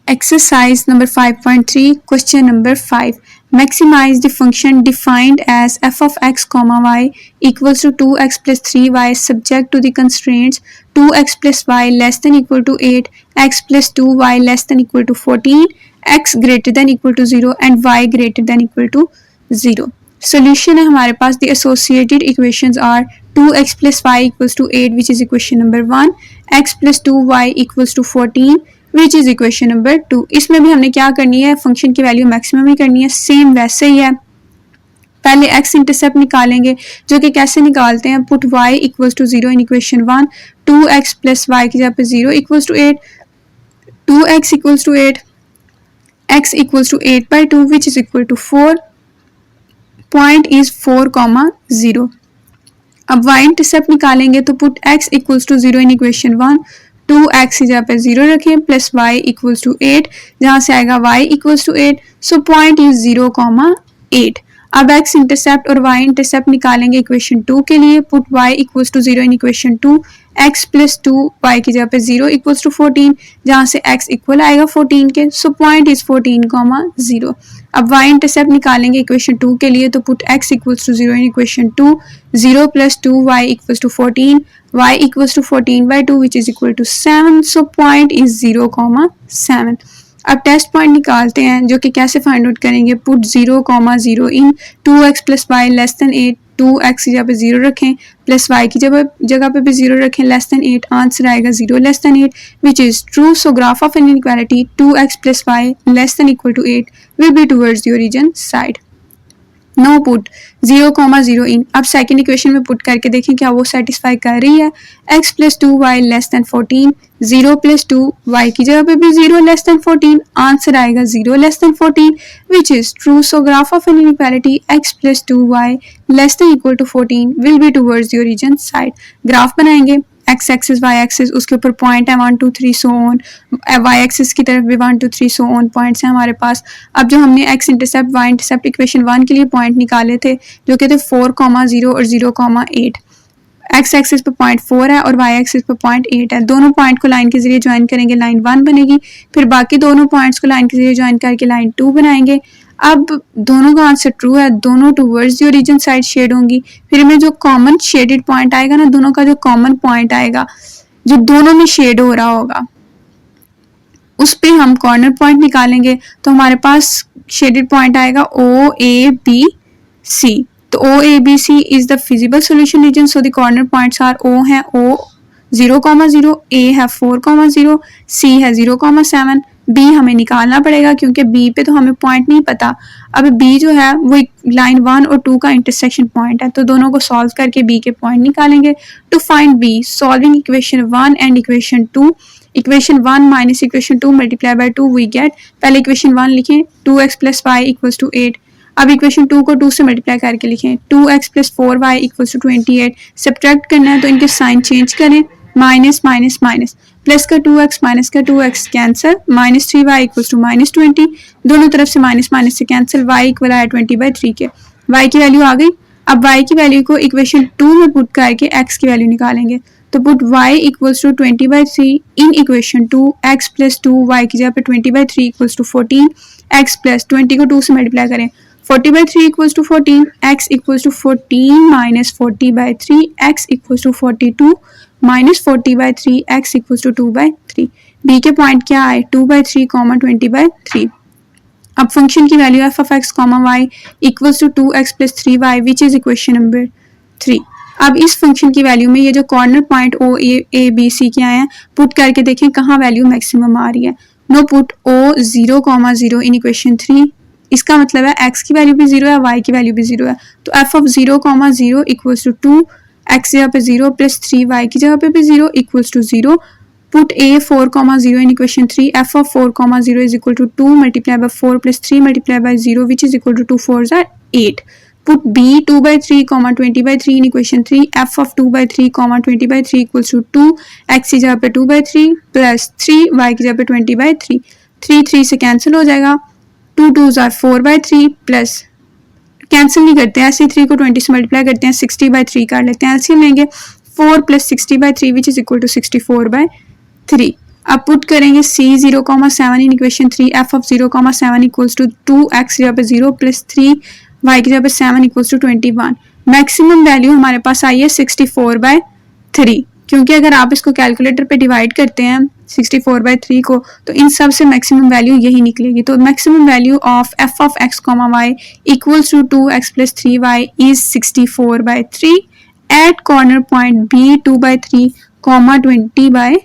Exercise number 5.3, question number 5. Maximize the function defined as f of x comma y equals to 2x plus 3y subject to the constraints 2x plus y less than equal to 8, x plus 2y less than equal to 14, x greater than equal to 0 and y greater than equal to 0. Solution है हमारे पास the associated equations are 2x plus y equals to 8 which is equation number 1, x plus 2y equals to 14 which is equation number 2. इसमें भी हमने क्या करनी है, function की value maximum ही करनी है, सेम वैसे ही है. पहले x इंटरसेप्ट निकालेंगे जो कि कैसे निकालते हैं, put y equals to 0 in equation 1, 2x plus y की जगह पे 0 equals to 8, 2x equals to 8, x equals to 8/2 which is equal to 4. Point is 4,0. अब y इंटरसेप्ट निकालेंगे तो put x equals to 0 in equation 1, 2x की जगह पे 0 रखें प्लस y इक्वल्स टू 8, जहां से आएगा y equals to 8. So point is 0,8. अब x इंटरसेप्ट और y इंटरसेप्ट निकालेंगे इक्वेशन 2 के लिए. Put y equals to 0 in equation 2, x plus 2 y की जगह पे 0 इक्वल्स टू 14, जहां से x इक्वल आएगा 14 के. सो पॉइंट इज 14,0. अब y इंटरसेप्ट निकालेंगे इक्वेशन 2 के लिए तो put x equals to 0 in equation 2, 0 plus 2y equals to 14, y equals to 14/2 which is equal to 7. So point is 0,7. अब टेस्ट पॉइंट निकालते हैं जो कि कैसे फाइंड आउट करेंगे. Put 0,0 in 2x plus y less than 8, 2x की जगह पे 0 रखें प्लस y की जगह पे भी 0 रखें लेस देन 8, आंसर आएगा 0 less than 8 which is true. So graph of an inequality 2x plus y less than equal to 8 will be towards the origin side. No put 0,0 in. अब second equation में put करके देखें क्या वो satisfy कर रही है. x plus 2y less than 14, 0 plus 2y की जगह पे भी 0 लेस देन 14, आंसर आएगा 0 less than 14 which is true. So graph of an inequality x plus 2y less than equal to 14 will be towards the origin side. Graph बनाएंगे, x axis y axis, उसके ऊपर point है 1 2 3 so on, y axis की तरफ भी 1 2 3 so on points हैं हमारे पास. अब जो हमने x intercept y intercept equation 1 के लिए पॉइंट निकाले थे जो कि थे 4,0 और 0,8, x एक्सिस पे पॉइंट 4 है और y एक्सिस पे पॉइंट 8 है. दोनों पॉइंट को लाइन के जरिए ज्वाइन करेंगे, लाइन 1 बनेगी. फिर बाकी दोनों पॉइंट्स को लाइन के जरिए ज्वाइन करके लाइन 2 बनाएंगे. अब दोनों का आंसर ट्रू है, दोनों towards the origin side shade होंगी. फिर हमें जो कॉमन शेडेड पॉइंट आएगा ना, दोनों का जो कॉमन पॉइंट आएगा जो दोनों में शेड हो रहा होगा उस पे हम कॉर्नर पॉइंट निकालेंगे. तो हमारे पास शेडेड पॉइंट आएगा OABC. तो OABC is the feasible solution region. So the corner points are O है O 0,0, A है 4,0, C है 0,7. B हमें निकालना पड़ेगा क्योंकि B पे तो हमें पॉइंट नहीं पता. अब B जो है वो लाइन 1 और 2 का इंटरसेक्शन पॉइंट है, तो दोनों को सॉल्व करके B के पॉइंट निकालेंगे. To find B, solving equation 1 and equation 2, equation 1 minus equation 2 multiply by 2 we get. पहले इक्वेशन 1 लिखें 2x plus Y equals to 8. अब इक्वेशन 2 को 2 से मल्टीप्लाई करके लिखें 2x plus 4y equals to 28. Subtract करना है तो इनके साइन चेंज करें, माइनस माइनस माइनस, प्लस का 2x माइनस का 2x cancel, minus 3y equals to minus 20. दोनों तरफ से माइनस माइनस से कैंसिल, y इक्वल आया 20/3 के. y की वैल्यू आ गई. अब y की वैल्यू को इक्वेशन 2 में पुट करके x की वैल्यू निकालेंगे. तो put y equals to 20/3 in equation 2, x plus 2y की जगह पे 20/3 इक्वल्स टू 14, x प्लस 20 को 2 से मल्टीप्लाई करें 40/3 equals to 14, x equals to 14 minus 40/3, x equals to 42 minus 40/3, x equals to 2/3. b के पॉइंट क्या आए 2/3, 20/3. अब फंक्शन की value f of x, y equals to 2x plus 3y which is equation number 3. अब इस function की value में ये जो corner point O A B C के आए हैं पुट करके देखें कहाँ वैल्यू मैक्सिमम आ रही है. नो पुट O 0,0 इन इक्वेशन 3. इसका मतलब है x की वैल्यू भी 0 है, y की वैल्यू भी 0 है. तो f of 0,0 equals to 2, x की जगह पे 0 प्लस 3y की जगह पे भी 0 equals to 0. Put a 4,0 in equation 3, f of 4,0 is equal to 2 multiply by 4 plus 3 multiply by 0 which is equal to 2 4s are 8. Put b 2/3, 20/3 in equation 3, f of 2/3, 20/3 equals to 2, x की जगह पे 2/3 plus 3, y की जगह पे 20/3. 3 से cancel हो जाएगा, 2 2s are 4/3 plus cancel नहीं करते हैं, ऐसे 3 को 20 से मल्टीप्लाई करते हैं 60/3 कर लेते हैं. एलसीएम लेंगे 4 plus 60/3 which is equal to 64/3. अब पुट करेंगे c 0,7 in equation 3, f of 0,7 equals to 2x की जगह पे 0 प्लस 3y की जगह पे 7 इक्वल्स टू 21। मैक्सिमम वैल्यू हमारे पास आई है 64/3, क्योंकि अगर आप इसको कैलकुलेटर पे डिवाइड करते हैं 64/3 को तो इन सब से मैक्सिमम वैल्यू यही निकलेगी। तो maximum value of f of x, y equals to 2x plus 3y is 64/3 at corner point B 2/3, 20/3